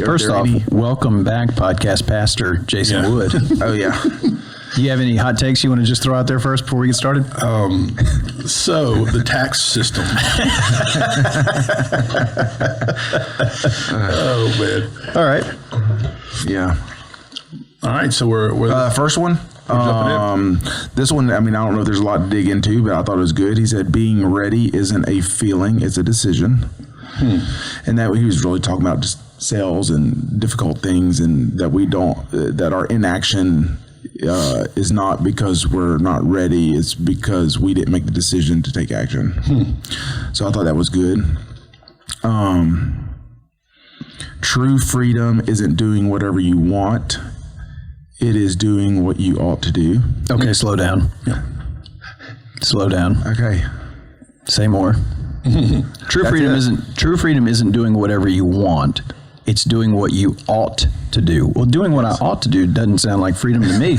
First off, welcome back, podcast pastor Jason Wood. Oh, yeah. Do you have any hot takes you want to just throw out there first before we get started? So, the tax system. Oh, man. All right. Yeah. All right, so we're first one. This one, I mean, I don't know if there's a lot to dig into, but I thought it was good. He said, being ready isn't a feeling, it's a decision. And that he was really talking about just sales and difficult things, and that we don't, that our inaction is not because we're not ready, it's because we didn't make the decision to take action. So I thought that was good. True freedom isn't doing whatever you want. It is doing what you ought to do. Okay, slow down. Yeah. Slow down. Okay. Say more. True freedom isn't doing whatever you want. It's doing what you ought to do. Well, doing what I ought to do doesn't sound like freedom to me.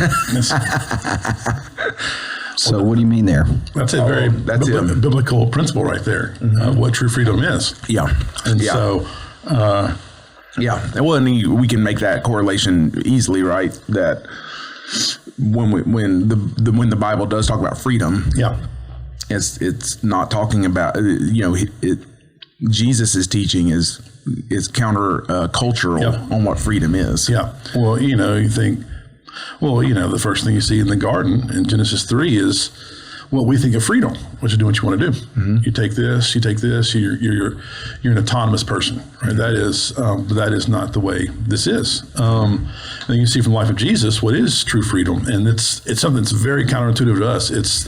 So what do you mean there? That's a very biblical principle right there, of what true freedom is. Yeah. And so... yeah. Well, and we can make that correlation easily, right? That when the Bible does talk about freedom, it's not talking about Jesus' teaching is counter cultural on what freedom is. Yeah. Well, you think, the first thing you see in the garden in Genesis 3 is what we think of freedom, which is doing what you want to do. You take this, you're an autonomous person, right? That is not the way this is. Then you see from the life of Jesus what is true freedom, and it's something that's very counterintuitive to us. It's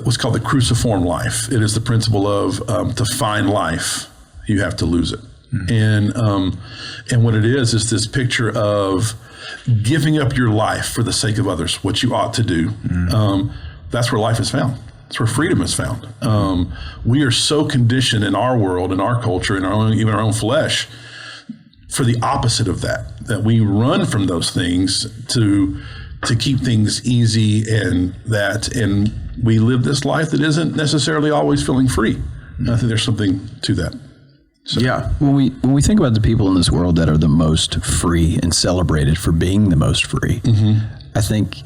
what's called the cruciform life. It is the principle of to find life, you have to lose it. And what it is this picture of giving up your life for the sake of others, what you ought to do. That's where life is found. That's where freedom is found. We are so conditioned in our world, in our culture, even our own flesh, for the opposite of that we run from those things to keep things easy, and we live this life that isn't necessarily always feeling free. And I think there's something to that. So, yeah. When we think about the people in this world that are the most free and celebrated for being the most free, I think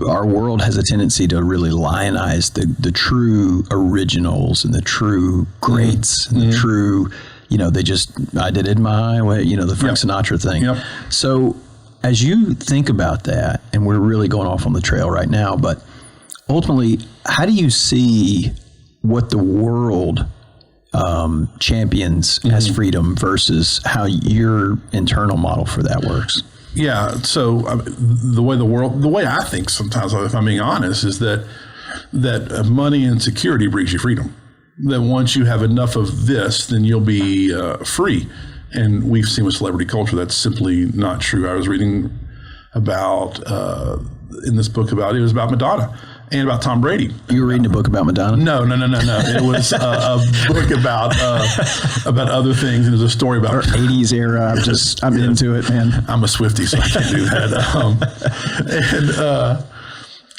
our world has a tendency to really lionize the true originals and the true greats and the true, I did it my way, the Frank Sinatra thing. Yep. So as you think about that, and we're really going off on the trail right now, but ultimately, how do you see what the world champions as freedom versus how your internal model for that works? Yeah. So the way I think sometimes, if I'm being honest, is that money and security brings you freedom. That once you have enough of this, then you'll be free. And we've seen with celebrity culture that's simply not true. I was reading about in this book it was about Madonna and about Tom Brady. You were reading a bock about Madonna? No. It was a book about other things. And it was a story about her 80s era. I'm into it, man. I'm a Swiftie, so I can't do that.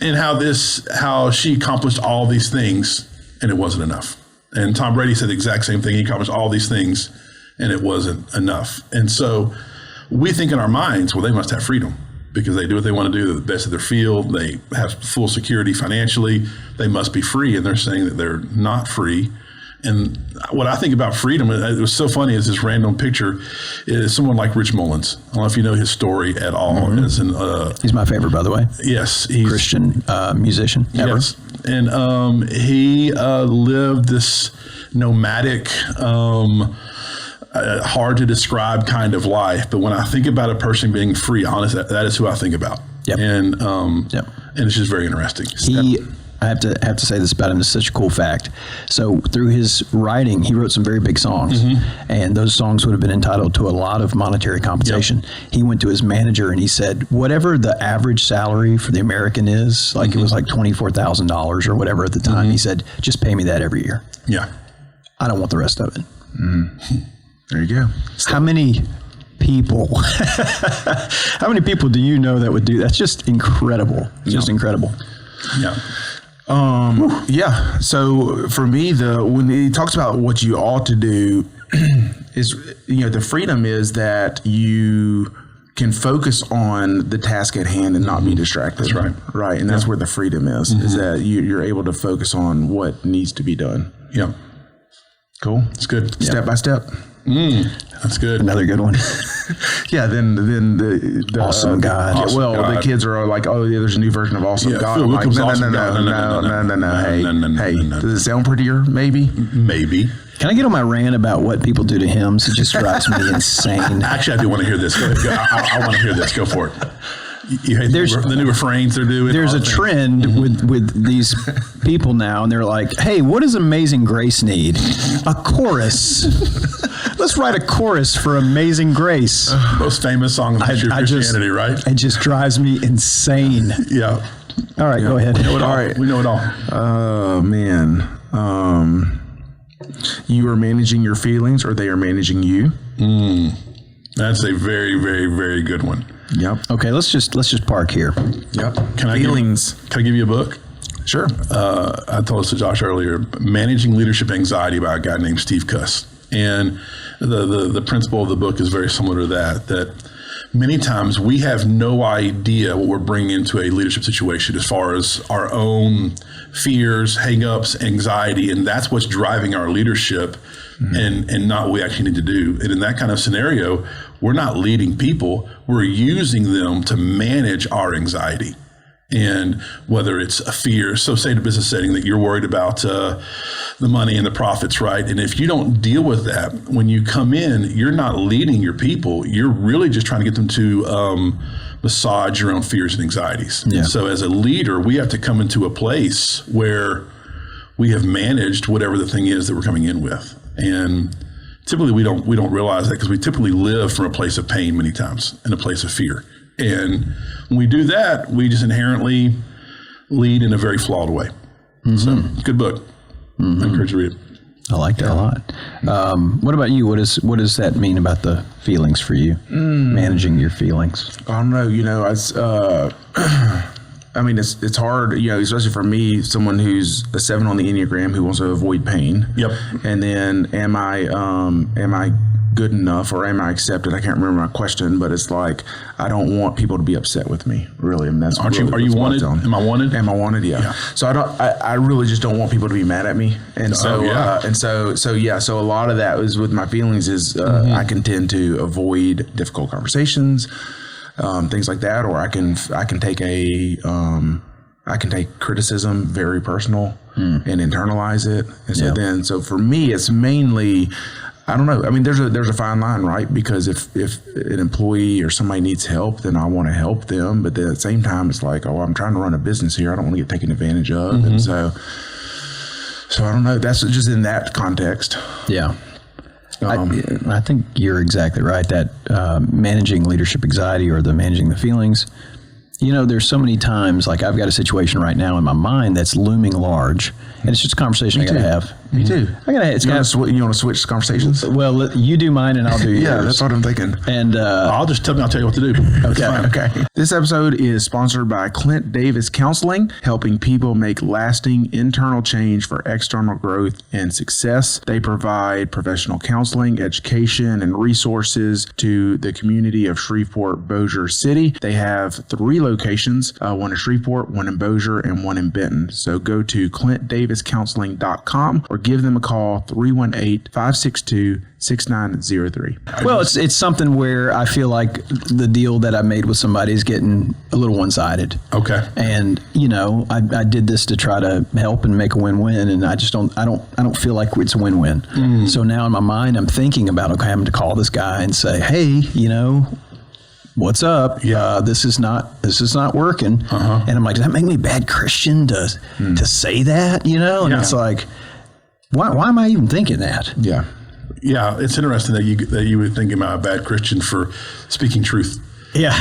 And how she accomplished all these things, and it wasn't enough. And Tom Brady said the exact same thing. He accomplished all these things, and it wasn't enough. And so we think in our minds, well, they must have freedom, because they do what they want to do. They're the best of their field. They have full security financially. They must be free. And they're saying that they're not free. And what I think about freedom, it was so funny, is this random picture is someone like Rich Mullins. I don't know if you know his story at all. He's my favorite, by the way. Yes. He's Christian musician. Ever. Yes. And he lived this nomadic, hard to describe kind of life. But when I think about a person being free, honestly, that is who I think about. Yep. And it's just very interesting. I have to say this about him. It's such a cool fact. So through his writing, he wrote some very big songs, and those songs would have been entitled to a lot of monetary compensation. Yep. He went to his manager and he said, whatever the average salary for the American is, like it was like $24,000 or whatever at the time, he said, just pay me that every year. Yeah. I don't want the rest of it. There you go. How many people do you know that would do that? That's just incredible. Just incredible. Yeah. Yeah. So for me, when he talks about what you ought to do, is, the freedom is that you can focus on the task at hand and not be distracted. That's right. Right. And that's where the freedom is that you're able to focus on what needs to be done. Yeah. Cool. It's good. Step by step. That's good. Another good one. Yeah. Then the Awesome God. Awesome the God. kids are like, oh, yeah, there's a new version of Awesome Yeah, God. Phil I'm like, Wickham's no. Hey, No. does it sound prettier? Maybe. Maybe. Can I get on my rant about what people do to hymns? It just drives me insane. Actually, I do want to hear this. Go ahead. I want to hear this. Go for it. You hate the new refrains they're doing. There's all a the things. trend with these people now, and they're like, "Hey, what does Amazing Grace need? A chorus. Let's write a chorus for Amazing Grace." Most famous song in the history of Christianity, right? It just drives me insane. Yeah. All right, go ahead. We know it all. All right. We know it all. Oh, man. You are managing your feelings or they are managing you. That's a very, very, very good one. Yep. Okay, let's just park here. Yep. Can I Feelings. Can I give you a book? Sure. I told this to Josh earlier, Managing Leadership Anxiety by a guy named Steve Cuss. And the principle of the book is very similar to that many times we have no idea what we're bringing into a leadership situation as far as our own fears, hangups, anxiety, and that's what's driving our leadership and not what we actually need to do. And in that kind of scenario, we're not leading people, we're using them to manage our anxiety. And whether it's a fear, so say in a business setting that you're worried about the money and the profits, right? And if you don't deal with that, when you come in, you're not leading your people. You're really just trying to get them to massage your own fears and anxieties. Yeah. And so as a leader, we have to come into a place where we have managed whatever the thing is that we're coming in with. And typically we don't realize that because we typically live from a place of pain many times and a place of fear. And when we do that, we just inherently lead in a very flawed way. So, good book. I encourage you to read it. I like that a lot. What about you? What does that mean about the feelings for you? Managing your feelings. I don't know. I mean, it's hard, especially for me, someone who's a 7 on the Enneagram who wants to avoid pain. Yep. And then am I good enough or am I accepted? I can't remember my question, but it's like, I don't want people to be upset with me, really. I mean, that's Are you wanted? Am I wanted? Am I wanted? Yeah. So I really just don't want people to be mad at me. And so, so a lot of that is with my feelings is I can tend to avoid difficult conversations, things like that, or I can take criticism very personal and internalize it. And so for me, it's mainly, I don't know. I mean, there's a fine line, right? Because if an employee or somebody needs help, then I want to help them. But then at the same time, it's like, oh, I'm trying to run a business here. I don't want to get taken advantage of. And so I don't know. That's just in that context. Yeah. I think you're exactly right. That managing leadership anxiety or the managing the feelings, there's so many times, like I've got a situation right now in my mind that's looming large, and it's just a conversation I got to have. Me too. You want to switch conversations? Well, you do mine and I'll do yours. Yeah, that's what I'm thinking. And I'll tell you what to do. Okay. This episode is sponsored by Clint Davis Counseling, helping people make lasting internal change for external growth and success. They provide professional counseling, education, and resources to the community of Shreveport, Bossier City. They have 3 locations, one in Shreveport, one in Bossier, and one in Benton. So go to ClintDavisCounseling.com or give them a call, 318-562-6903. well, it's something where I feel like the deal that I made with somebody is getting a little one-sided. Okay. And I did this to try to help and make a win-win, and I just don't feel like it's a win-win. So now in my mind, I'm thinking about having to call this guy and say, hey, what's up? Yeah. This is not working. And I'm like, does that make me a bad Christian to say that? And it's like, why am I even thinking that? Yeah. Yeah, it's interesting that you would think I'm a bad Christian for speaking truth. Yeah.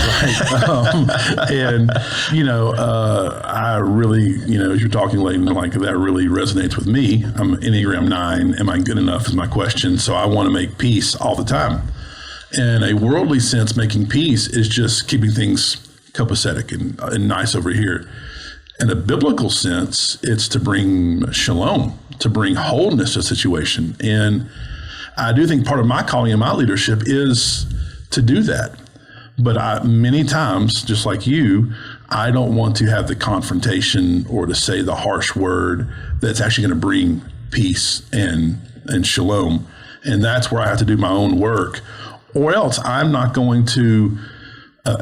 And I really, as you're talking, Leighton, like that really resonates with me. I'm Enneagram 9. Am I good enough is my question. So I want to make peace all the time. In a worldly sense, making peace is just keeping things copacetic and nice over here. In a biblical sense, it's to bring shalom, to bring wholeness to a situation. And I do think part of my calling and my leadership is to do that. But many times, just like you, I don't want to have the confrontation or to say the harsh word that's actually going to bring peace and shalom. And that's where I have to do my own work, or else I'm not going to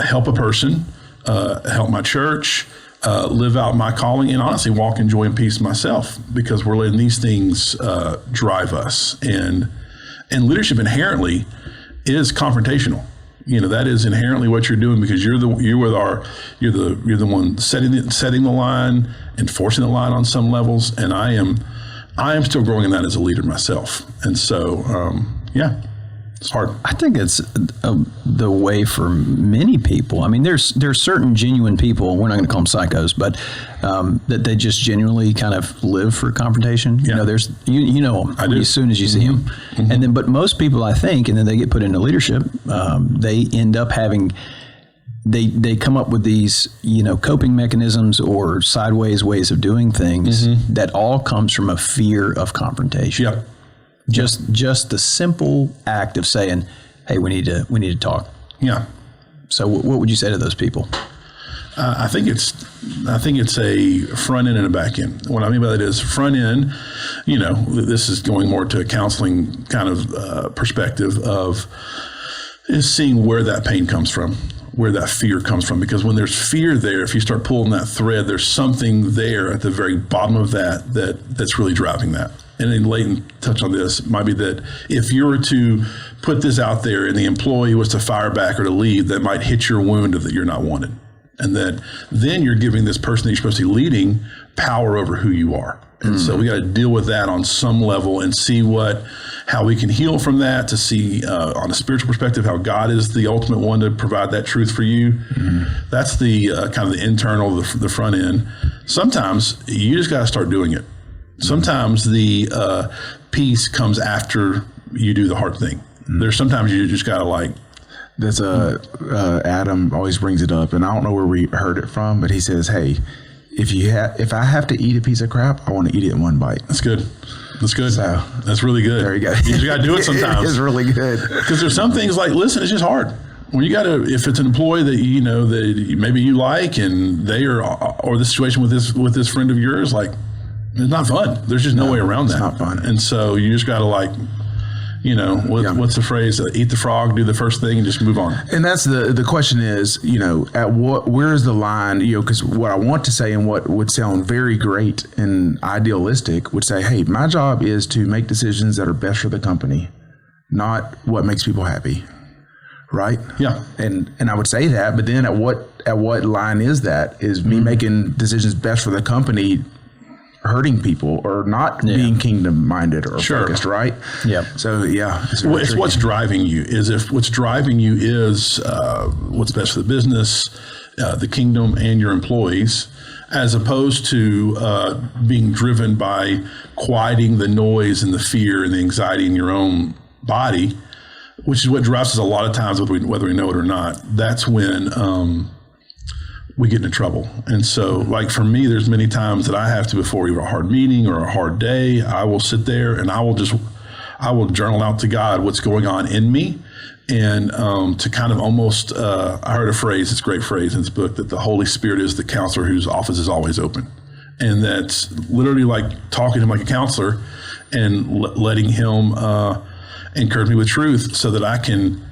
help a person, help my church, live out my calling, and honestly walk in joy and peace myself, because we're letting these things drive us. And leadership inherently is confrontational. That is inherently what you're doing, because you're the one setting the line, enforcing the line on some levels, and I am still growing in that as a leader myself. And so, it's hard. I think it's the way for many people. I mean, there's certain genuine people, we're not going to call them psychos, but that they just genuinely kind of live for confrontation. Yeah. There's you know them as soon as you see them. Mm-hmm. And then, but most people, I think, and then they get put into leadership, they end up having, they come up with these, coping mechanisms or sideways ways of doing things that all comes from a fear of confrontation. Yeah. Just the simple act of saying, "Hey, we need to talk." Yeah. So, what would you say to those people? I think it's a front end and a back end. What I mean by that is front end. This is going more to a counseling kind of perspective is seeing where that pain comes from, where that fear comes from. Because when there's fear there, if you start pulling that thread, there's something there at the very bottom of that's really driving that. And then Leighton touched on this, might be that if you were to put this out there and the employee was to fire back or to leave, that might hit your wound of that you're not wanted. And that then you're giving this person that you're supposed to be leading power over who you are. And so we got to deal with that on some level and see how we can heal from that, to see on a spiritual perspective how God is the ultimate one to provide that truth for you. That's the kind of the internal, the front end. Sometimes you just got to start doing it. Sometimes the peace comes after you do the hard thing. There's sometimes you just got to That's Adam always brings it up, and I don't know where we heard it from, but he says, "Hey, if I have to eat a piece of crap, I want to eat it in one bite." That's good. That's good. So, that's really good. There you go. You just got to do it sometimes. It's really good. Because there's some things listen, it's just hard. When you got to, if it's an employee that that maybe you like, and they are, or the situation with this friend of yours, it's not fun. There's just no way around that. It's not fun. And so you just got to what's the phrase? Eat the frog, do the first thing, and just move on. And that's the question is, where is the line? Because what I want to say and what would sound very great and idealistic would say, hey, my job is to make decisions that are best for the company, not what makes people happy. Right? Yeah. And I would say that, but then at what line is that? Is me making decisions best for the company hurting people or not being kingdom minded or focused, right? Yeah. So it's what's driving you. If what's driving you is what's best for the business, the kingdom, and your employees, as opposed to being driven by quieting the noise and the fear and the anxiety in your own body, which is what drives us a lot of times, whether we know it or not. That's when we get into trouble. And so, for me, there's many times that I have to, before either a hard meeting or a hard day, I will sit there and I will journal out to God what's going on in me, and to kind of almost, I heard a phrase, it's a great phrase in this book, that the Holy Spirit is the counselor whose office is always open. And that's literally talking to him like a counselor and letting him encourage me with truth, so that I can,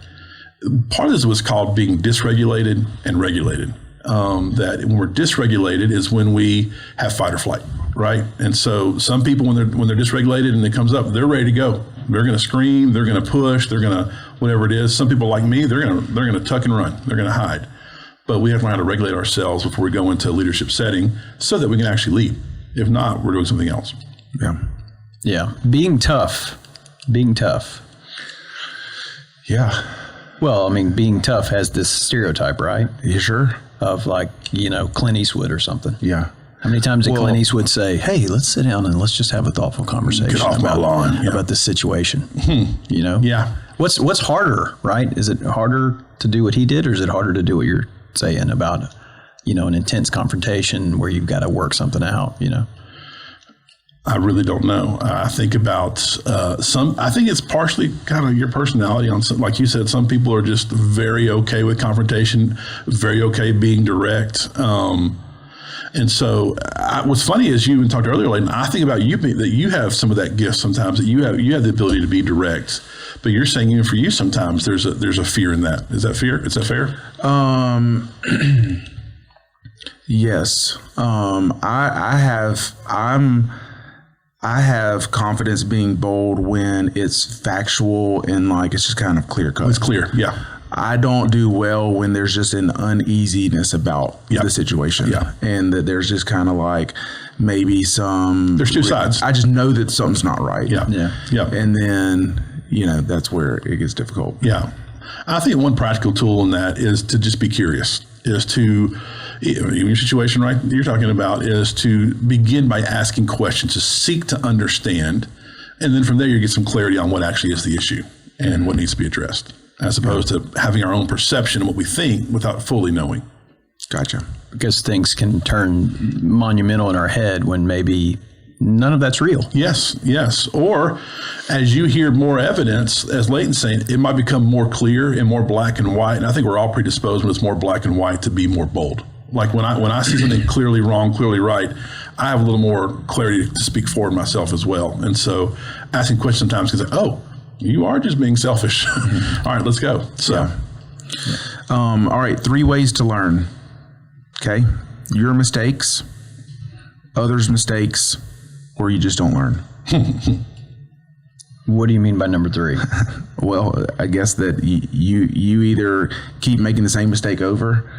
part of this was called being dysregulated and regulated. That when we're dysregulated is when we have fight or flight, right? And so some people, when they're dysregulated and it comes up, they're ready to go. They're going to scream, they're going to push, they're going to whatever it is. Some people like me, they're going to tuck and run, they're going to hide. But we have to learn how to regulate ourselves before we go into a leadership setting, so that we can actually lead. If not, we're doing something else. Yeah. Being tough. Yeah. Well, I mean, being tough has this stereotype, right? You sure? Of Clint Eastwood or something. Yeah. How many times did Clint Eastwood say, "Hey, let's sit down and let's just have a thoughtful conversation about this situation"? Yeah. What's harder, right? Is it harder to do what he did, or is it harder to do what you're saying about, an intense confrontation where you've got to work something out? I really don't know. I think about I think it's partially kind of your personality on some, like you said, some people are just very okay with confrontation, very okay being direct. And so what's funny is you even talked earlier, Layden, I think about you, that you have some of that gift sometimes, that you have the ability to be direct, but you're saying even for you, sometimes there's a fear in that. Is that fear? Is that fair? Yes. I have confidence being bold when it's factual and like it's just kind of clear cut. It's clear. Yeah. I don't do well when there's just an uneasiness about the situation. Yeah. And that there's just kind of like maybe there's two sides. I just know that something's not right. Yeah. Yeah. Yeah. And then, that's where it gets difficult. Yeah. I think one practical tool in that is to just be curious, is to, your situation right you're talking about, is to begin by asking questions, to seek to understand. And then from there, you get some clarity on what actually is the issue and what needs to be addressed, as opposed to having our own perception of what we think without fully knowing. Gotcha. Because things can turn monumental in our head when maybe none of that's real. Yes. Or as you hear more evidence, as Layton's saying, it might become more clear and more black and white. And I think we're all predisposed when it's more black and white to be more bold. Like when I see something clearly wrong, clearly right, I have a little more clarity to speak for myself as well. And so asking questions sometimes can say, oh, you are just being selfish. All right, let's go. So, all right, 3 ways to learn. Okay. Your mistakes, others' mistakes, or you just don't learn. What do you mean by number 3? Well, I guess that you either keep making the same mistake over,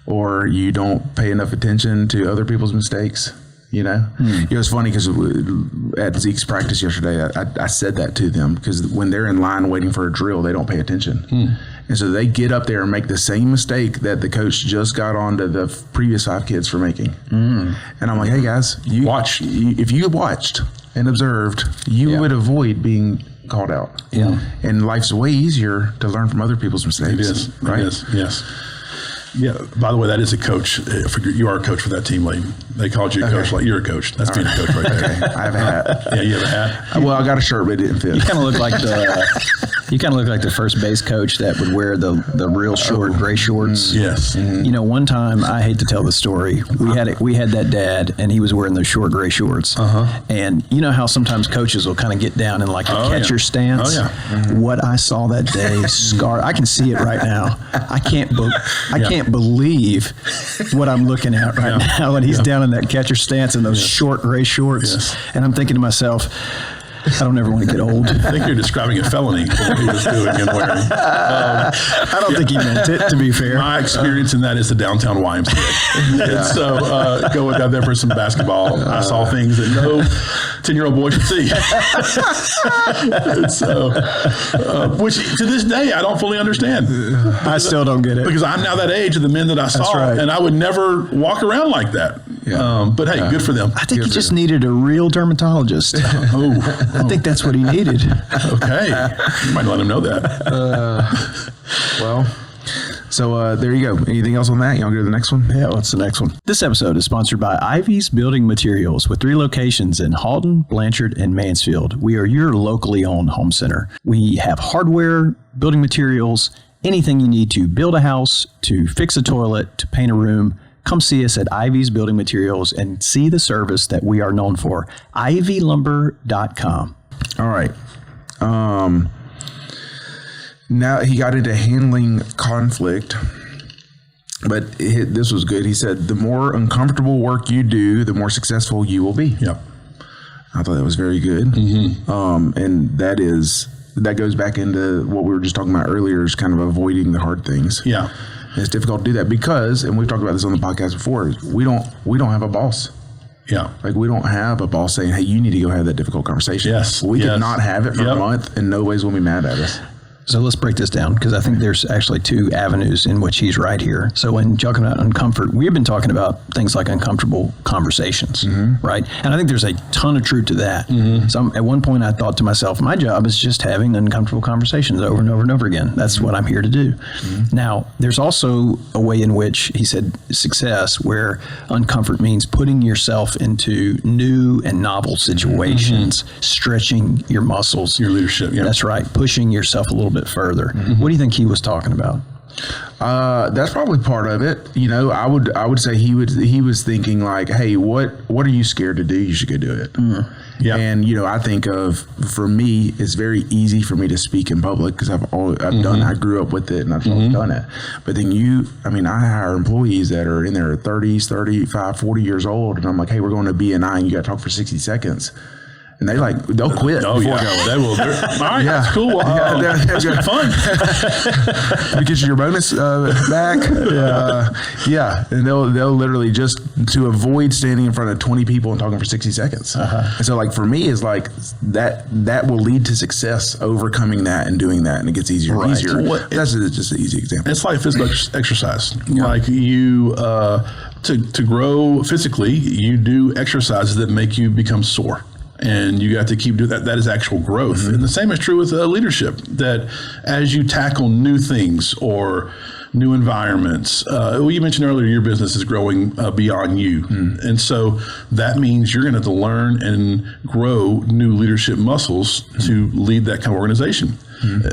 or you don't pay enough attention to other people's mistakes. It's funny because at Zeke's practice yesterday, I said that to them, because when they're in line waiting for a drill, they don't pay attention. And so they get up there and make the same mistake that the coach just got on to the previous 5 kids for making. And I'm like, hey guys, watch. If you watched and observed, you would avoid being called out. Yeah. And life's way easier to learn from other people's mistakes. It is. Right? It is. Yes. Yeah. By the way, that is a coach. You are a coach for that team, Layton. They called you a coach. Like, you're a coach. That's being a coach right there. Okay. I have a hat. Yeah, you have a hat. Well, I got a shirt, but it didn't fit. You kind of look like the first base coach that would wear the real short gray shorts. Yes. One time, I hate to tell the story. We had that dad, and he was wearing those short gray shorts. And you know how sometimes coaches will kind of get down in like a catcher stance. Oh yeah. What I saw that day, scar. I can see it right now. I can't believe what I'm looking at right now. And he's down in that catcher stance in those short gray shorts. Yes. And I'm thinking to myself, I don't ever want to get old. I think you're describing a felony what he was doing and wearing. I don't think he meant it, to be fair. My experience in that is the downtown YMCA. And so going down there for some basketball, I saw things that no 10-year-old boy should see. And so, which to this day, I don't fully understand. I still don't get it. Because I'm now that age of the men that I saw, right. and I would never walk around like that. Yeah. But hey, good for them. I think he just needed a real dermatologist. I think that's what he needed. Okay. You might let him know that. So there you go. Anything else on that? You want to go to the next one? Yeah, what's the next one? This episode is sponsored by Ivy's Building Materials with 3 locations in Halton, Blanchard, and Mansfield. We are your locally owned home center. We have hardware, building materials, anything you need to build a house, to fix a toilet, to paint a room. Come see us at Ivy's Building Materials and see the service that we are known for. IvyLumber.com. All right. Now he got into handling conflict, but this was good. He said, the more uncomfortable work you do, the more successful you will be. Yep. I thought that was very good. And that goes back into what we were just talking about earlier, is kind of avoiding the hard things. Yeah. And it's difficult to do that because, and we've talked about this on the podcast before, we don't have a boss. Yeah. Like, we don't have a boss saying, hey, you need to go have that difficult conversation. Yes. We could not have it for Yep. a month and nobody's going to be mad at us. So let's break this down, because I think there's actually two avenues in which he's right here. So when talking about uncomfort, we've been talking about things like uncomfortable conversations, right? And I think there's a ton of truth to that. So at one point I thought to myself, my job is just having uncomfortable conversations over and over and over again. That's what I'm here to do. Now, there's also a way in which he said success, where uncomfort means putting yourself into new and novel situations, stretching your muscles. Your leadership, yeah. That's right. Pushing yourself a little bit further. What do you think he was talking about? That's probably part of it. You know, I would say he was thinking like, hey, what are you scared to do? You should go do it. Yeah. And you know, I think for me, it's very easy for me to speak in public because I've done. I grew up with it and I've always done it. But then I hire employees that are in their 30s, 35, 40 years old, and I'm like, hey, we're going to BNI and you got to talk for 60 seconds. And they'll quit. Oh, yeah. They will. All right, Yeah. that's cool. That's been fun. We get your bonus back. And they'll literally just to avoid standing in front of 20 people and talking for 60 seconds. And so like for me is like that will lead to success, overcoming that and doing that, and it gets easier and easier. That's just an easy example. It's like physical exercise. Like you, to grow physically, you do exercises that make you become sore. And you got to keep doing that. That is actual growth. And the same is true with leadership, that as you tackle new things or new environments, you mentioned earlier your business is growing beyond you. And so that means you're going to have to learn and grow new leadership muscles to lead that kind of organization.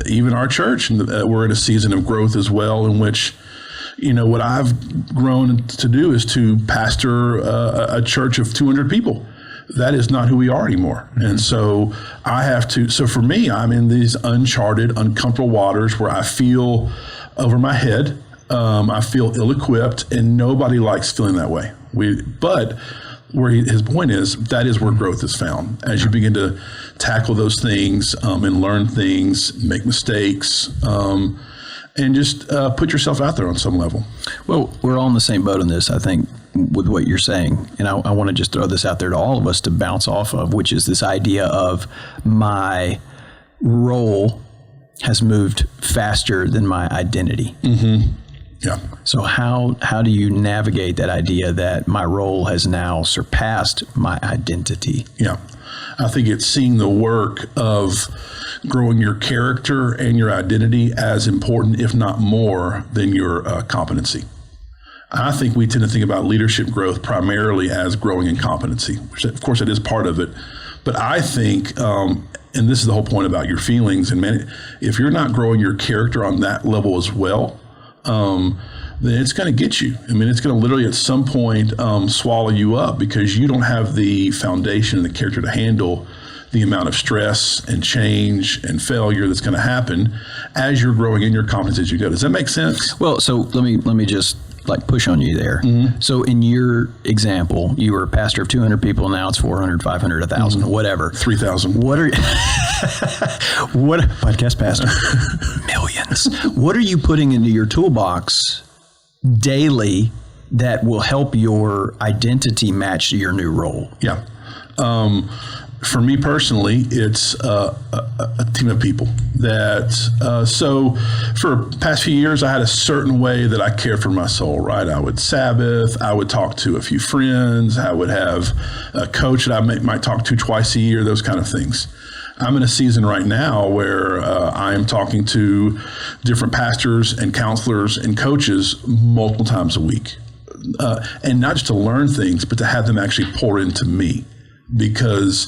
Even our church, we're in a season of growth as well, in which, you know, what I've grown to do is to pastor a church of 200 people. That is not who we are anymore. And so so for me, I'm in these uncharted, uncomfortable waters where I feel over my head, I feel ill-equipped, and nobody likes feeling that way. But where his point is, that is where growth is found. As you begin to tackle those things and learn things, make mistakes, and just put yourself out there on some level. Well, we're all in the same boat on this, I think, with what you're saying. And I want to just throw this out there to all of us to bounce off of, which is this idea of my role has moved faster than my identity. Yeah. So how do you navigate that idea that my role has now surpassed my identity? Yeah. I think it's seeing the work of growing your character and your identity as important, if not more, than your competency. I think we tend to think about leadership growth primarily as growing in competency, which of course it is part of it. But I think, and this is the whole point about your feelings, and man, if you're not growing your character on that level as well, then it's going to get you. I mean, it's going to literally at some point swallow you up, because you don't have the foundation and the character to handle the amount of stress and change and failure that's going to happen as you're growing in your competence as you go. Does that make sense? Well, so let me just like push on you there. So in your example, you were a pastor of 200 people. Now it's 400, 500, 1,000, whatever. 3,000. What podcast pastor? Millions. What are you putting into your toolbox daily that will help your identity match your new role? Yeah. For me personally, it's a team of people that, so for the past few years, I had a certain way that I cared for my soul, right? I would Sabbath, I would talk to a few friends, I would have a coach that I might talk to twice a year, those kind of things. I'm in a season right now where I am talking to different pastors and counselors and coaches multiple times a week. And not just to learn things, but to have them actually pour into me. Because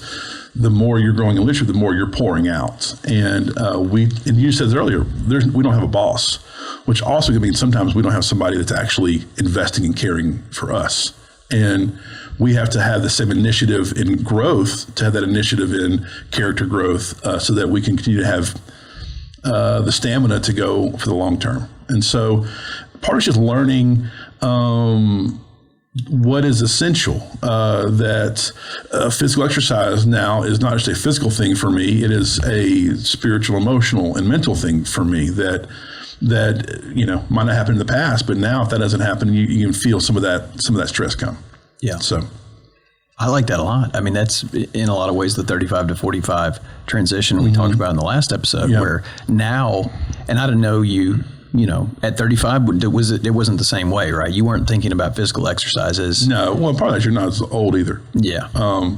the more you're growing in leadership, the more you're pouring out. And you said this earlier, we don't have a boss, which also could mean sometimes we don't have somebody that's actually investing and caring for us. And we have to have the same initiative in growth, to have that initiative in character growth, so that we can continue to have the stamina to go for the long term. And so part of just learning what is essential, that physical exercise now is not just a physical thing for me, it is a spiritual, emotional, and mental thing for me that might not happen in the past, but now if that doesn't happen, you can feel some of that stress come. Yeah. So I like that a lot. I mean, that's in a lot of ways the 35 to 45 transition we talked about in the last episode, where now, and I don't know you know, at 35, it wasn't the same way, right? You weren't thinking about physical exercises. No, well, probably you're not as old either. Yeah.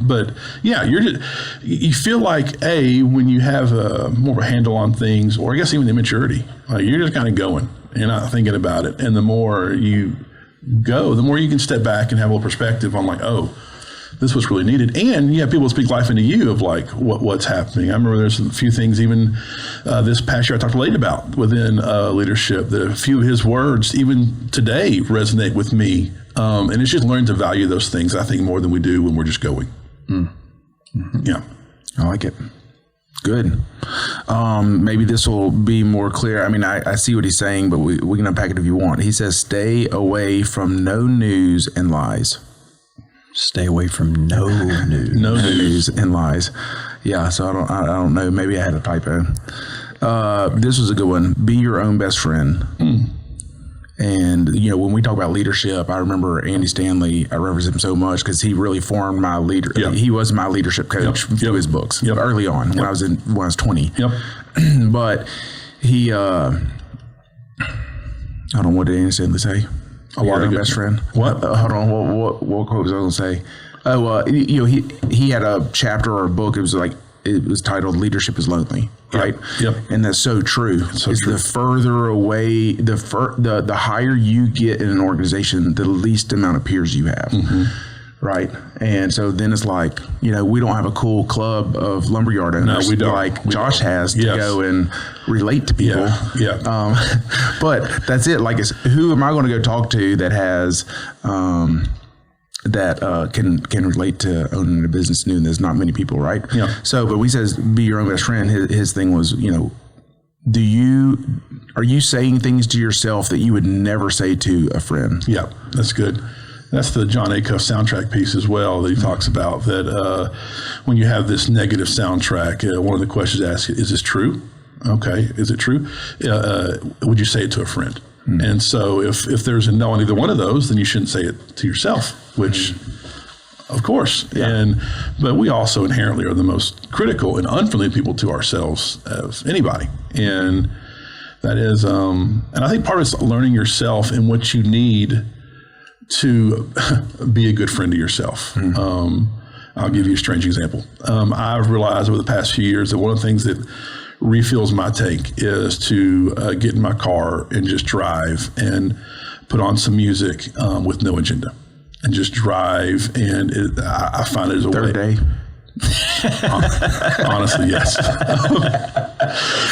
But yeah, you feel like when you have more of a handle on things, or I guess even the immaturity, like you're just kind of going and not thinking about it. And the more you go, the more you can step back and have a little perspective on like, oh, this was really needed. And you have people speak life into you of like what's happening. I remember there's a few things even this past year I talked to Lade about within leadership, that a few of his words even today resonate with me. And it's just learning to value those things, I think, more than we do when we're just going. Mm-hmm. Yeah. I like it. Good. Maybe this will be more clear. I mean, I see what he's saying, but we can unpack it if you want. He says, stay away from no news and lies. Stay away from no news. No news and lies. Yeah, so I don't know. Maybe I had a typo. This was a good one. Be your own best friend. And, you know, when we talk about leadership, I remember Andy Stanley, I reference him so much because he really formed my leader. Yep. He was my leadership coach through his books early on when I was 20. Yep. But he, I don't know, what did Andy Stanley say? A lot of best friend. What? Hold on. What quote was I going to say? Oh, you know, he had a chapter or a book. It was titled "Leadership is Lonely," right? Yep. And that's so true. So true. The further away, the higher you get in an organization, the least amount of peers you have. Mm-hmm. Right. And so then it's like, you know, we don't have a cool club of lumberyard owners. No, we don't. Like Josh has to go and relate to people. Yeah. But that's it. Like, who am I going to go talk to that has, can relate to owning a business new? And there's not many people, right? Yeah. So, but we says, be your own best friend. His thing was, you know, are you saying things to yourself that you would never say to a friend? Yeah, that's good. That's the John Acuff soundtrack piece as well that he talks about, that when you have this negative soundtrack, one of the questions asked, is this true? Okay, is it true? Would you say it to a friend? And so if there's a no on either one of those, then you shouldn't say it to yourself, which of course. Yeah. But we also inherently are the most critical and unfriendly people to ourselves of anybody. And that is, and I think part of it's learning yourself and what you need to be a good friend to yourself. I'll give you a strange example. I've realized over the past few years that one of the things that refills my tank is to get in my car and just drive and put on some music with no agenda and just drive. And I find it as a Third way. day. Honestly, yes.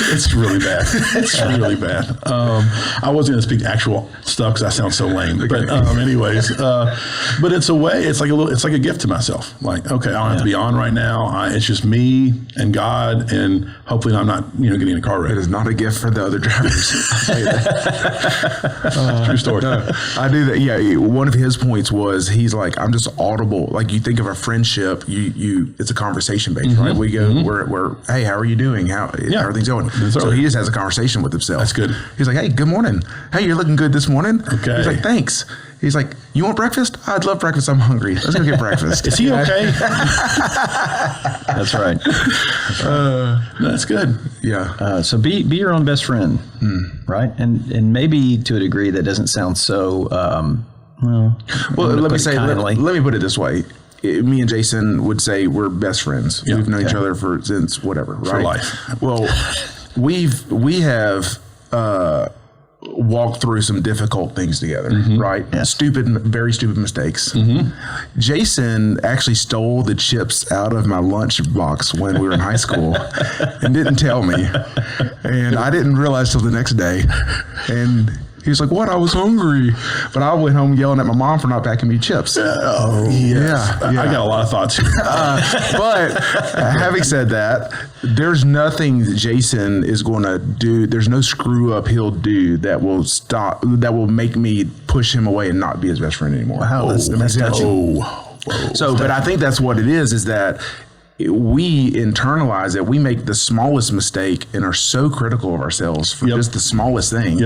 It's really bad. It's really bad. I wasn't going to speak actual stuff because I sound so lame. But anyways, but it's a way. It's like a gift to myself. Like, okay, I don't have to be on right now. It's just me and God, and hopefully I'm not getting in a car wreck. It is not a gift for the other drivers. True story. No, I do that. Yeah, one of his points was he's like, I'm just audible. Like, you think of a friendship, it's a conversation based, right? We go, we're hey, how are you doing? How are things going? So he just has a conversation with himself. That's good. He's like, hey, good morning. Hey, you're looking good this morning. Okay. He's like, thanks. He's like, you want breakfast? I'd love breakfast. I'm hungry. Let's go get breakfast. Is he okay? That's right. That's good. Yeah. So be your own best friend, right? And maybe to a degree that doesn't sound so well. Let me say, let me put it this way. Me and Jason would say we're best friends. Yeah. We've known each other since whatever, right? For life. Well, we have walked through some difficult things together, right? Yeah. Very stupid mistakes. Jason actually stole the chips out of my lunch box when we were in high school and didn't tell me. And I didn't realize till the next day. And he was like, what? I was hungry. But I went home yelling at my mom for not packing me chips. Oh, yes. I got a lot of thoughts here. But having said that, there's nothing that Jason is going to do. There's no screw up he'll do that will make me push him away and not be his best friend anymore. Wow, that's touching. But I think that's what it is that we internalize that we make the smallest mistake and are so critical of ourselves for just the smallest thing.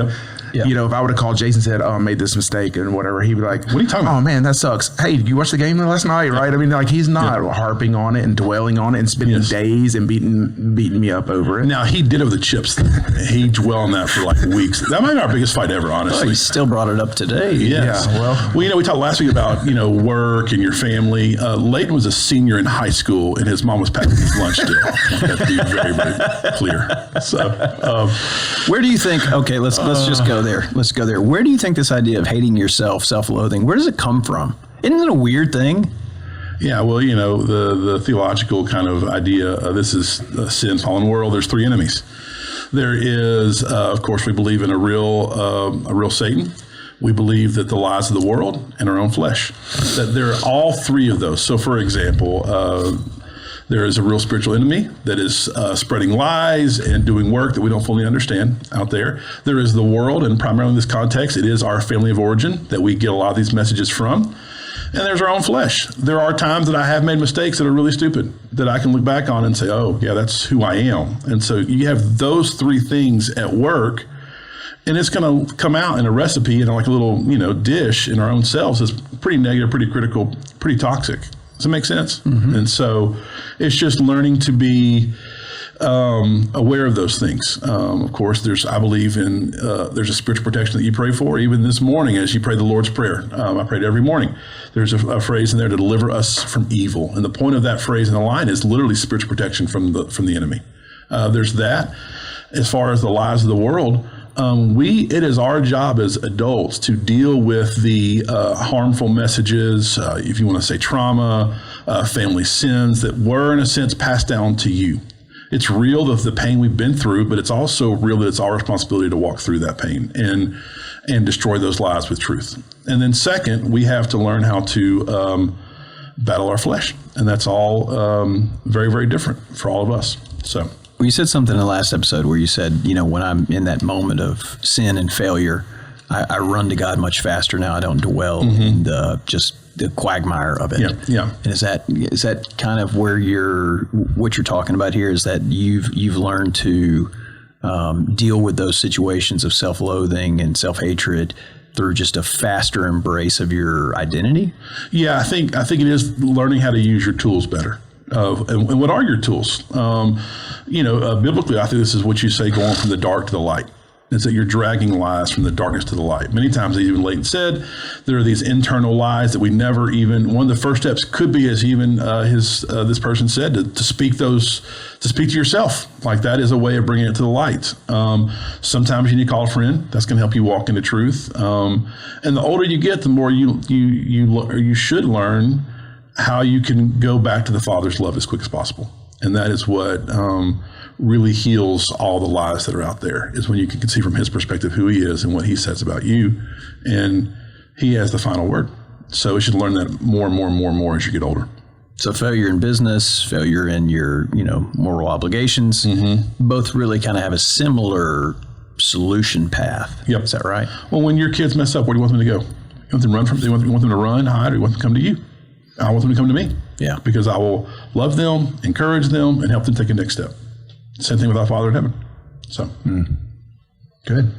Yeah. You know, if I would have called Jason and said, "Oh, I made this mistake," and whatever, he'd be like, What are you talking about? Oh man, that sucks. Hey, did you watch the game last night? Right? I mean, like he's not harping on it and dwelling on it and spending days and beating me up over it. Now, he did over the chips thing. He dwelled on that for like weeks. That might be our biggest fight ever, honestly. He still brought it up today. Yes. Yeah, well, you know, we talked last week about, you know, work and your family. Leighton was a senior in high school, and his mom was packing his lunch still. That to be very, very clear. So, Where do you think? Okay, let's just go there. Let's go there. Where do you think this idea of hating yourself, self-loathing, where does it come from? Isn't it a weird thing? yeah, well, you know, the theological kind of idea, this is a sin, fallen world. There's three enemies. There is, of course, we believe in a real Satan. We believe that the lies of the world and our own flesh, that there are all three of those. So, for example, there is a real spiritual enemy that is spreading lies and doing work that we don't fully understand out there. There is the world, and primarily in this context, it is our family of origin that we get a lot of these messages from. And there's our own flesh. There are times that I have made mistakes that are really stupid that I can look back on and say, oh, yeah, that's who I am. And so you have those three things at work, and it's going to come out in a recipe in like a little, you know, dish in our own selves is pretty negative, pretty critical, pretty toxic. Does it make sense? Mm-hmm. And so it's just learning to be aware of those things. Of course, I believe in there's a spiritual protection that you pray for. Even this morning, as you pray the Lord's Prayer, I prayed every morning. There's a phrase in there to deliver us from evil, and the point of that phrase in the line is literally spiritual protection from the enemy. There's that. As far as the lies of the world, it is our job as adults to deal with the harmful messages, if you want to say trauma, family sins that were in a sense passed down to you. It's real, the pain we've been through, but it's also real that it's our responsibility to walk through that pain and destroy those lies with truth. And then second, we have to learn how to battle our flesh. And that's all very, very different for all of us. So. Well, you said something in the last episode where you said, you know, when I'm in that moment of sin and failure, I run to God much faster now. I don't dwell in just the quagmire of it. Yeah. And is that kind of where what you're talking about here? Is that you've learned to deal with those situations of self-loathing and self-hatred through just a faster embrace of your identity? Yeah, I think it is learning how to use your tools better. And what are your tools? Biblically, I think this is what you say, going from the dark to the light. Is that you're dragging lies from the darkness to the light. Many times, as even Leighton said, there are these internal lies that we never even, one of the first steps could be, as even this person said, to speak to yourself. Like that is a way of bringing it to the light. Sometimes you need to call a friend. That's going to help you walk into truth. And the older you get, the more you should learn how you can go back to the Father's love as quick as possible. And that is what really heals all the lies that are out there, is when you can see from his perspective who he is and what he says about you. And he has the final word. So we should learn that more and more and more and more as you get older. So failure in business, failure in your, moral obligations, both really kind of have a similar solution path. Yep. Is that right? Well, when your kids mess up, where do you want them to go? You want them to run from? You want them to run, hide, or you want them to come to you? I want them to come to me. Yeah. Because I will love them, encourage them, and help them take a next step. Same thing with our Father in heaven. So. Good.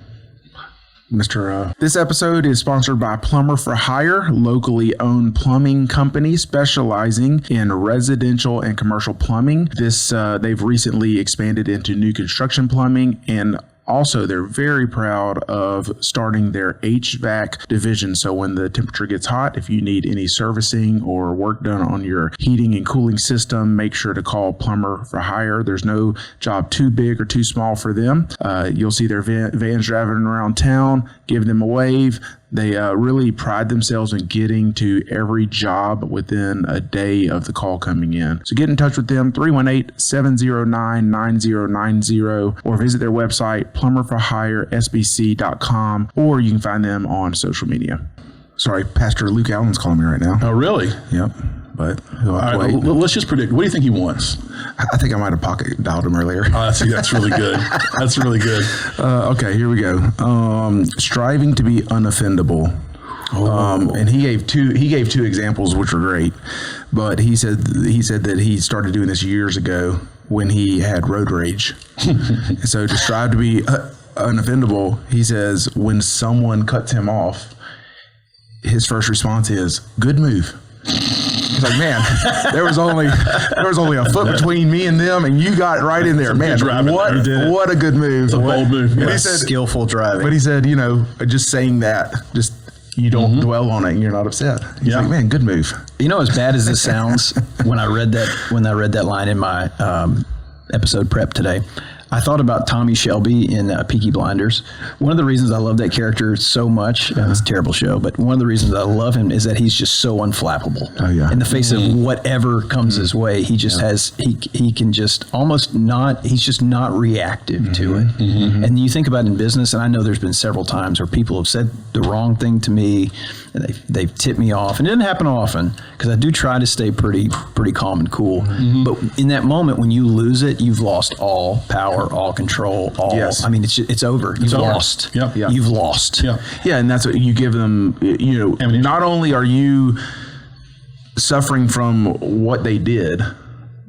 This episode is sponsored by Plumber for Hire, locally owned plumbing company specializing in residential and commercial plumbing. They've recently expanded into new construction plumbing, and also, they're very proud of starting their HVAC division. So when the temperature gets hot, if you need any servicing or work done on your heating and cooling system, make sure to call Plumber for Hire. There's no job too big or too small for them. You'll see their vans driving around town. Give them a wave. They really pride themselves in getting to every job within a day of the call coming in. So get in touch with them, 318-709-9090, or visit their website, plumberforhiresbc.com, or you can find them on social media. Sorry, Pastor Luke Allen's calling me right now. Oh, really? Yep. But all right, let's just predict. What do you think he wants? I think I might have pocket dialed him earlier. See, that's really good. That's really good. Okay, here we go. Striving to be unoffendable. And he gave two examples which were great. But he said that he started doing this years ago when he had road rage. So to strive to be unoffendable, he says when someone cuts him off, his first response is, "Good move." He's like, "Man, there was only a foot between me and them, and you got right in there, man. What a good move! It's a bold move. And Yeah. he said, Skillful driving. but he said, just saying that, just you don't dwell on it, and you're not upset. He's Yeah. like, "Man, good move." You know, as bad as this sounds, when I read that line in my episode prep today, I thought about Tommy Shelby in Peaky Blinders. One of the reasons I love that character so much, it's a terrible show, but one of the reasons I love him is that he's just so unflappable. Oh, yeah. In the face of whatever comes his way, he just he can just almost not, he's just not reactive to it. And you think about it in business, and I know there's been several times where people have said the wrong thing to me, and they've tipped me off. And it doesn't happen often, because I do try to stay pretty calm and cool. But in that moment, when you lose it, you've lost all power, all control, all. Yes. I mean, it's over. You've over. lost. Yep. Yeah. You've lost. Yeah. Yeah, and that's what you give them. Not only are you suffering from what they did,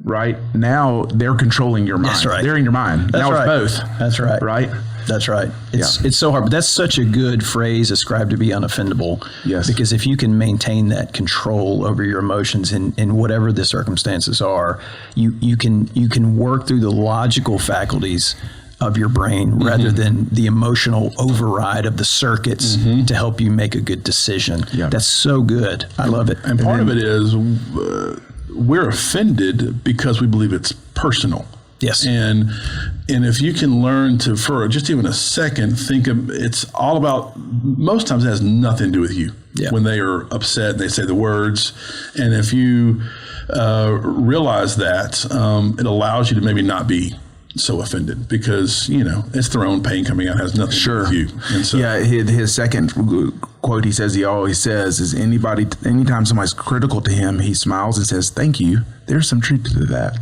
right? Now they're controlling your mind. That's right. They're in your mind. That's now right. it's both. That's right. Right? That's right. It's so hard, but that's such a good phrase ascribed to be unoffendable. Yes. Because if you can maintain that control over your emotions in whatever the circumstances are, you can work through the logical faculties of your brain rather than the emotional override of the circuits to help you make a good decision. Yeah. That's so good. I love it. And part of it is we're offended because we believe it's personal. Yes. And if you can learn to, for just even a second, think of, it's all about, most times it has nothing to do with you. Yeah. When they are upset and they say the words. And if you realize that, it allows you to maybe not be so offended, because, it's their own pain coming out, has nothing to do with you. And so, Yeah, his second quote he always says is, anytime somebody's critical to him, he smiles and says, "Thank you. There's some truth to that."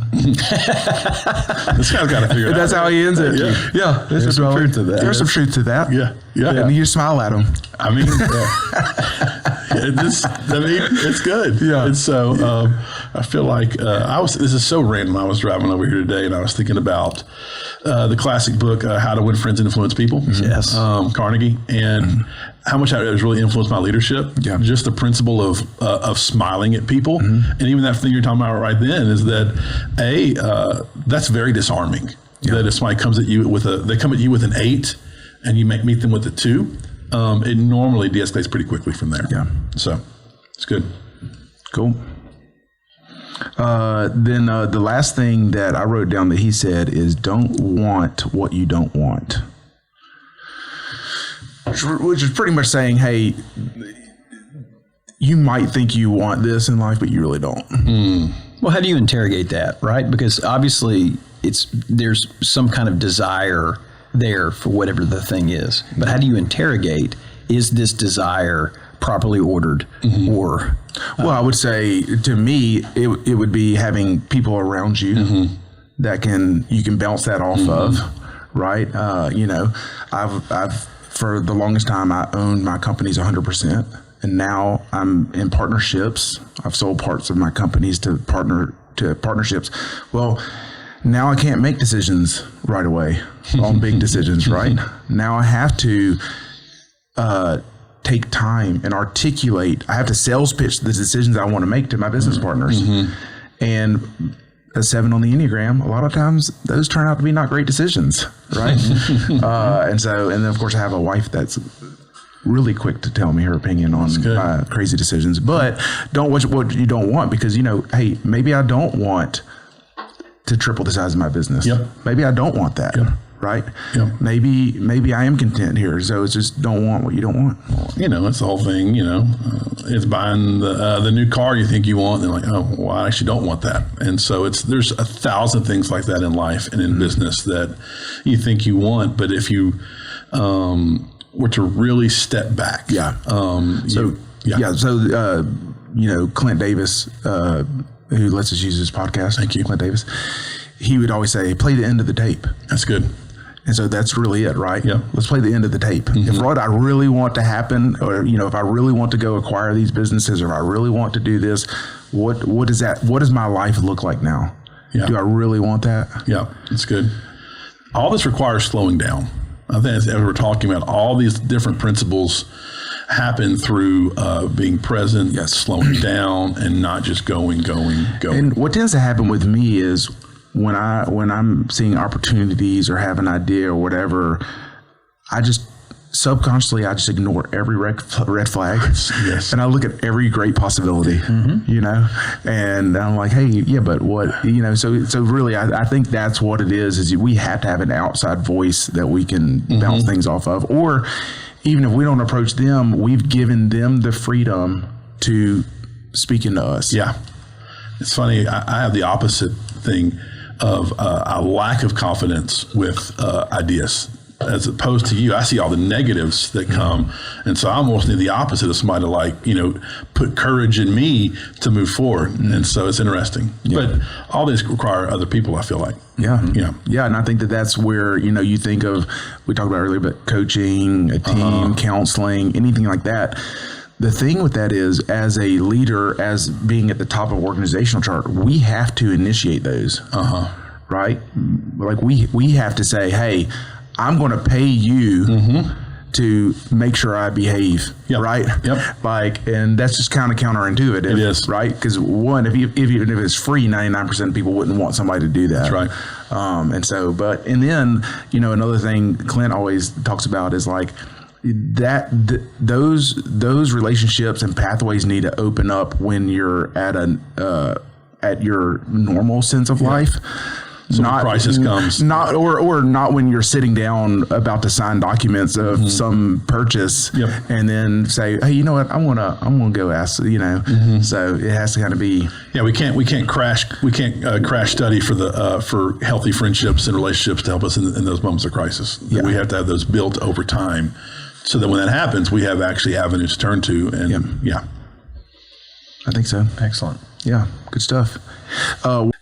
this guy's got to figure it out. That's how he ends it. Yeah. There's some truth to that. There's some truth to that. Yeah. Yeah. And you smile at him. I mean, it's good. Yeah. And so I feel like this is so random. I was driving over here today and I was thinking about the classic book, How to Win Friends and Influence People. Yes. Carnegie. And how much that has really influenced my leadership. Yeah. Just the principle of smiling at people. And even that thing you're talking about right then is that, that's very disarming. Yeah. That if somebody comes at you they come at you with an 8 and you meet them with a 2, it normally de-escalates pretty quickly from there. Yeah. So it's good. Cool. Then the last thing that I wrote down that he said is, don't want what you don't want. Which is pretty much saying, hey, you might think you want this in life, but you really don't. Well, how do you interrogate that, right? Because obviously there's some kind of desire there for whatever the thing is. But how do you interrogate, is this desire properly ordered or... Well, I would say, to me, it would be having people around you that you can bounce that off of, right? I've for the longest time, I owned my companies 100%, and now I'm in partnerships. I've sold parts of my companies to partnerships. Well, now I can't make decisions right away on big decisions, right? Now I have to take time and articulate. I have to sales pitch the decisions I want to make to my business partners. And a 7 on the Enneagram, a lot of times those turn out to be not great decisions, right? And then of course I have a wife that's really quick to tell me her opinion on my crazy decisions, but don't watch what you don't want, because, hey, maybe I don't want to triple the size of my business. Yep. Maybe I don't want that. Yep. Right? Yep. Maybe I am content here. So it's just, don't want what you don't want. It's the whole thing, it's buying the new car you think you want, and like, oh, well, I actually don't want that. And so there's 1,000 things like that in life and in business that you think you want, but if you were to really step back. Yeah. So Clint Davis, who lets us use his podcast. Thank you. Clint Davis. He would always say, play the end of the tape. That's good. And so that's really it, right? Yeah. Let's play the end of the tape. If what I really want to happen, or, if I really want to go acquire these businesses, or if I really want to do this, what does my life look like now? Yeah. Do I really want that? Yeah, it's good. All this requires slowing down. I think as we're talking about, all these different principles happen through being present, slowing down, and not just going. And what tends to happen with me is when I'm seeing opportunities or have an idea or whatever, I just subconsciously ignore every red flag. Yes. And I look at every great possibility, you know, and I'm like, hey, yeah, but what, you know, so really, I think that's what it is we have to have an outside voice that we can bounce things off of, or even if we don't approach them, we've given them the freedom to speak into us. Yeah. It's funny. I have the opposite thing of a lack of confidence with ideas. As opposed to you, I see all the negatives that come. And so I almost need the opposite of somebody to, like, you know, put courage in me to move forward. And so it's interesting. But all this require other people, I feel like. Yeah. And I think that's where, you know, you think of, we talked about earlier, but coaching, a team, counseling, anything like that. The thing with that is, as a leader, as being at the top of organizational chart, we have to initiate those. Right? Like we have to say, hey, I'm going to pay you to make sure I behave, right? Yep. Like, and that's just kind of counterintuitive. It is, right? Because one, if it's free, 99% of people wouldn't want somebody to do that. That's right. And then, you know, another thing Clint always talks about is like those relationships and pathways need to open up when you're at your normal sense of life. So not crisis comes, not when you're sitting down about to sign documents of some purchase, and then say, hey, you know what, I'm gonna go ask, you know. So it has to kind of be. Yeah, we can't crash study for the for healthy friendships and relationships to help us in those moments of crisis. Yeah. We have to have those built over time, so that when that happens, we have actually avenues to turn to. And I think so. Excellent. Yeah, good stuff.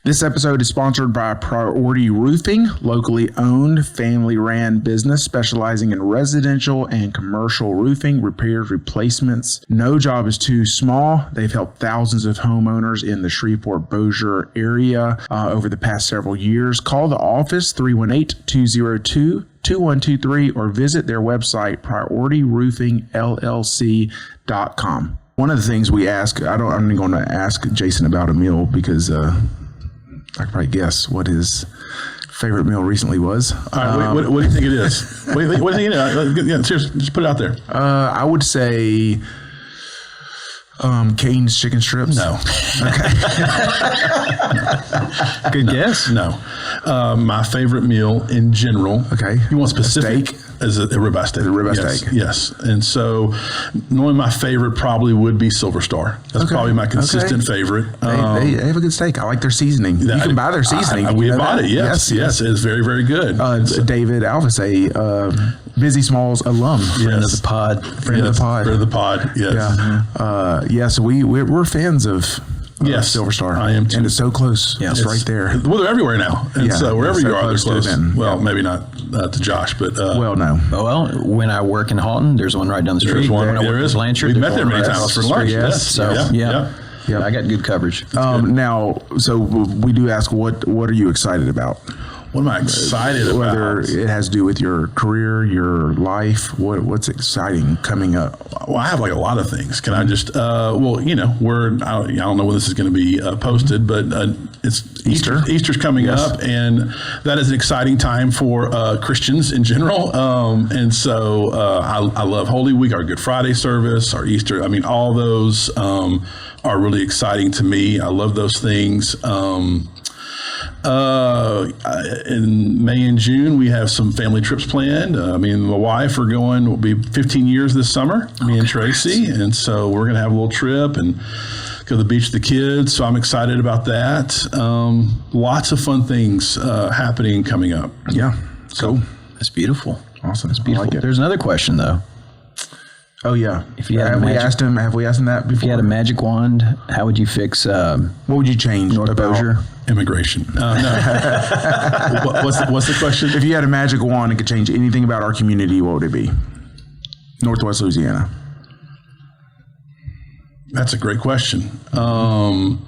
This episode is sponsored by Priority Roofing, locally owned, family-ran business specializing in residential and commercial roofing, repairs, replacements. No job is too small. They've helped thousands of homeowners in the Shreveport-Bossier area over the past several years. Call the office, 318-202-2123, or visit their website, PriorityRoofingLLC.com. One of the things we ask, I'm going to ask Jason about a meal because I could probably guess what his favorite meal recently was. All right, what do you think it is? What do you think it is? Yeah, seriously, just put it out there. I would say Cane's chicken strips. No. Okay. Good guess. No. My favorite meal in general. Okay. You want specific? Steak? Is a ribeye steak. A ribeye steak. Yes. And so normally my favorite probably would be Silver Star. That's probably my consistent favorite. They have a good steak. I like their seasoning. You can buy their seasoning. We bought it. Yes. It's very, very good. David Alvis, a Busy Smalls alum. Friend of the pod. Friend of the pod. Yes. Yeah. So we're fans of Silver Star. I am too. And it's so close. Yeah, it's right there. Well, they're everywhere now. And so wherever you are, they're close. Well, maybe not to Josh, but. Well, no. Well, when I work in Halton, there's one right down the street. There's one. There is. Blanchard. We've met there many times for lunch. Yes. So, yeah, I got good coverage. Now, so we do ask, what are you excited about? What am I excited about? Whether it has to do with your career, your life, what's exciting coming up? Well, I have like a lot of things. Can I just, I don't know when this is going to be posted, but it's Easter. Easter's coming up, and that is an exciting time for Christians in general. And so I love Holy Week, our Good Friday service, our Easter. I mean, all those are really exciting to me. I love those things. In May and June, we have some family trips planned. Me and my wife will be 15 years this summer, me and Tracy. And so we're going to have a little trip and go to the beach with the kids. So I'm excited about that. Lots of fun things happening and coming up. Yeah. So that's beautiful. Awesome. That's beautiful. Like it. There's another question though. Oh yeah. If you had have we asked him that before? If you had a magic wand, how would you fix? What would you change? North Bossier? Immigration. No. What's the question? If you had a magic wand and could change anything about our community, what would it be? Northwest Louisiana. That's a great question. I'm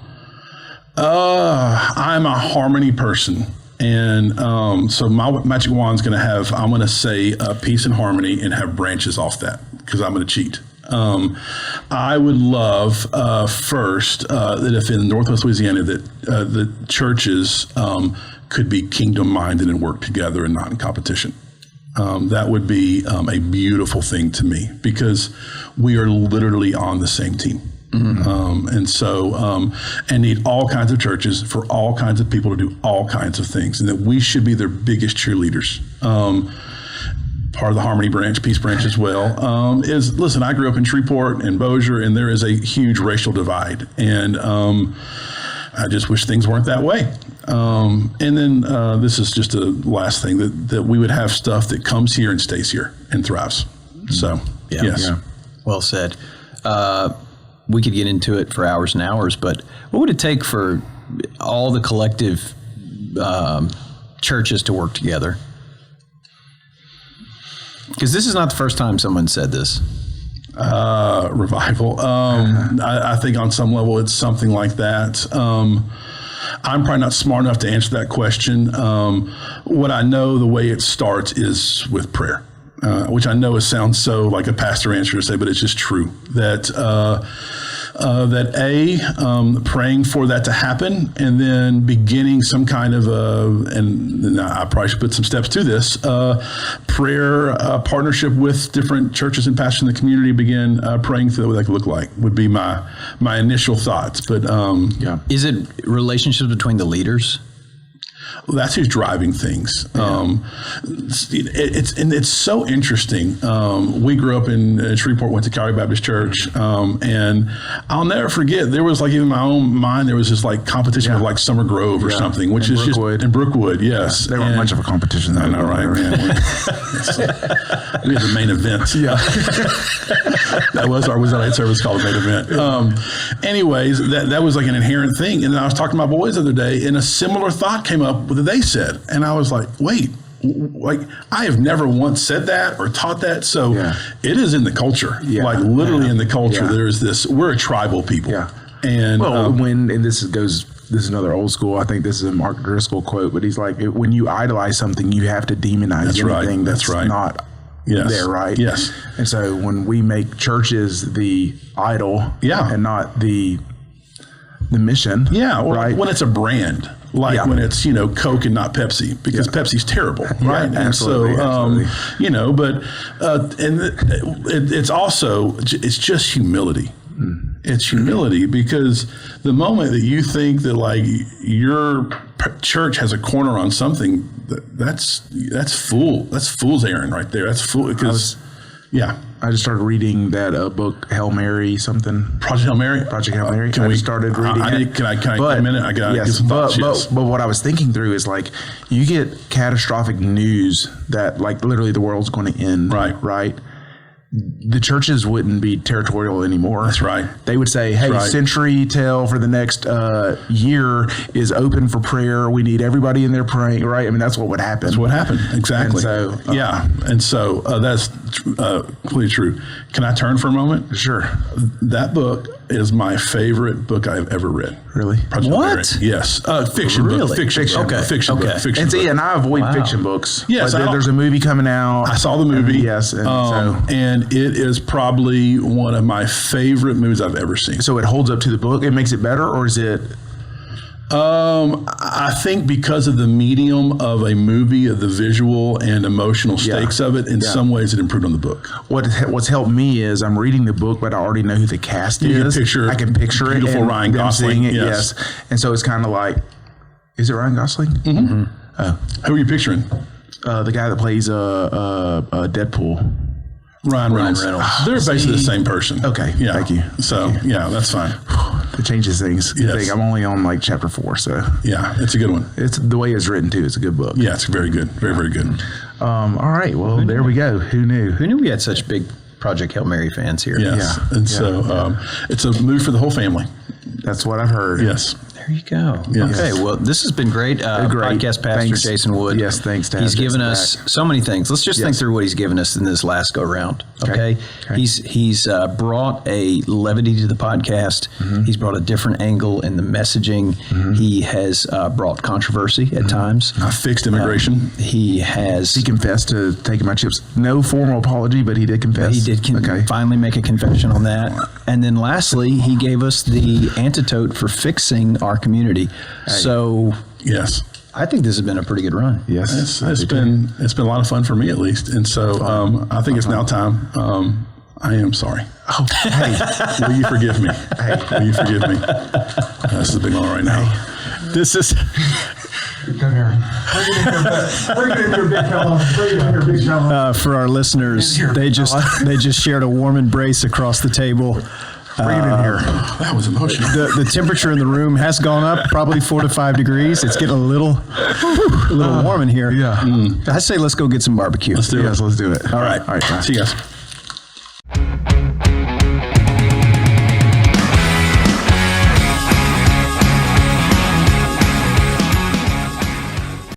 a harmony person. And so my magic wand is going to have, I'm going to say peace and harmony and have branches off that because I'm going to cheat. I would love first that if in Northwest Louisiana that the churches could be kingdom minded and work together and not in competition. That would be a beautiful thing to me because we are literally on the same team. And so, and need all kinds of churches for all kinds of people to do all kinds of things, and that we should be their biggest cheerleaders. Part of the Harmony branch, Peace branch as well, is, listen, I grew up in Shreveport and Bossier, and there is a huge racial divide. And I just wish things weren't that way. And then this is just a last thing, that we would have stuff that comes here and stays here and thrives. So, yes. Yeah. Well said. We could get into it for hours and hours, but what would it take for all the collective churches to work together? Because this is not the first time someone said this. Revival. I think on some level it's something like that. I'm probably not smart enough to answer that question. What I know, the way it starts is with prayer. Which I know sounds so like a pastor answer to say, but it's just true that praying for that to happen, and then beginning some kind of and I probably should put some steps to this, prayer partnership with different churches and pastors in the community, begin praying through what that could look like, would be my initial thoughts. But Is it relationships between the leaders? That's who's driving things. It's so interesting. We grew up in Shreveport, went to Calvary Baptist Church, and I'll never forget. There was like, even in my own mind, there was this like competition of like Summer Grove or something, which is Brookwood. just in Brookwood. Yes, They weren't much of a competition. I know, right? Man. We had the main event. Yeah. That was our night service called the main event. Anyways, that was like an inherent thing. And then I was talking to my boys the other day, and a similar thought came up that they said, and I was like, wait, like I have never once said that or taught that. So it is in the culture, like literally in the culture. There's this, we're a tribal people. Yeah. And this is another old school, I think this is a Mark Driscoll quote, but he's like, when you idolize something, you have to demonize anything that's not there, right? Yes. And so when we make churches the idol and not the mission. Yeah, well, right? When it's a brand, like when it's, Coke and not Pepsi, because Pepsi's terrible, right? And absolutely, but it's also, it's just humility. It's humility, because the moment that you think that like your church has a corner on something, that's fool's errand right there. That's fool, because I just started reading that book, Hail Mary something. Project Hail Mary? Project Hail Mary. I started reading it. Can I get a minute? I got to get some thoughts. But what I was thinking through is like, you get catastrophic news that like literally the world's going to end. Right. The churches wouldn't be territorial anymore. That's right. They would say, hey, Century Tel for the next year is open for prayer. We need everybody in there praying, right? I mean, that's what would happen. That's what happened. Exactly. And so, that's completely true. Can I turn for a moment? Sure. That book is my favorite book I've ever read. Really? What? Yes. Fiction book. Fiction. Okay. Fiction book. Fiction and see, book. and I avoid fiction books. Yes. There's a movie coming out. I saw the movie. Yes. And it is probably one of my favorite movies I've ever seen. So it holds up to the book. It makes it better, or is it? I think because of the medium of a movie, of the visual and emotional stakes of it, in some ways it improved on the book. What's helped me is I'm reading the book, but I already know who the cast is. I can picture it. Beautiful Ryan Gosling. Yes. And so it's kind of like, is it Ryan Gosling? Mm-hmm. Who are you picturing? The guy that plays Deadpool. Ryan Reynolds. They're basically the same person. Okay. Yeah. Thank you. So, that's fine. It changes things. Yes. I'm only on like chapter 4, so. Yeah, it's a good one. It's the way it's written too. It's a good book. Yeah, it's very good. Very, very good. All right. Well, there we go. Who knew? Who knew we had such big Project Hail Mary fans here? Yes. And so it's a move for the whole family. That's what I've heard. Yes. There you go. Yes. Okay, well, this has been great. Great. Podcast pastor Thanks. Jason Wood. Yes, thanks to have He's given Jason us back. so many things. Let's just think Yes. through what he's given us in this last go round. Okay, Okay. He's brought a levity to the podcast. He's brought a different angle in the messaging. He has brought controversy at times. I fixed immigration. He has. He confessed to taking my chips. No formal apology, but he did confess. He did finally make a confession on that. And then lastly, he gave us the antidote for fixing our community. So Yes. I think this has been a pretty good run. Yes. It's been a lot of fun for me, at least. And so I think it's now time. I am sorry. Oh, hey. Will you forgive me? Will you forgive me? This is a big one right now. This is Come here. Bring it in here, big fella. Bring it in here, big fella. for our listeners. They just shared a warm embrace across the table. Bring it in here. That was emotional. The temperature in the room has gone up probably 4 to 5 degrees. It's getting a little warm in here. Yeah. I say let's go get some barbecue. Let's do it. Yes, let's do it. All right. All right. Bye. See you guys.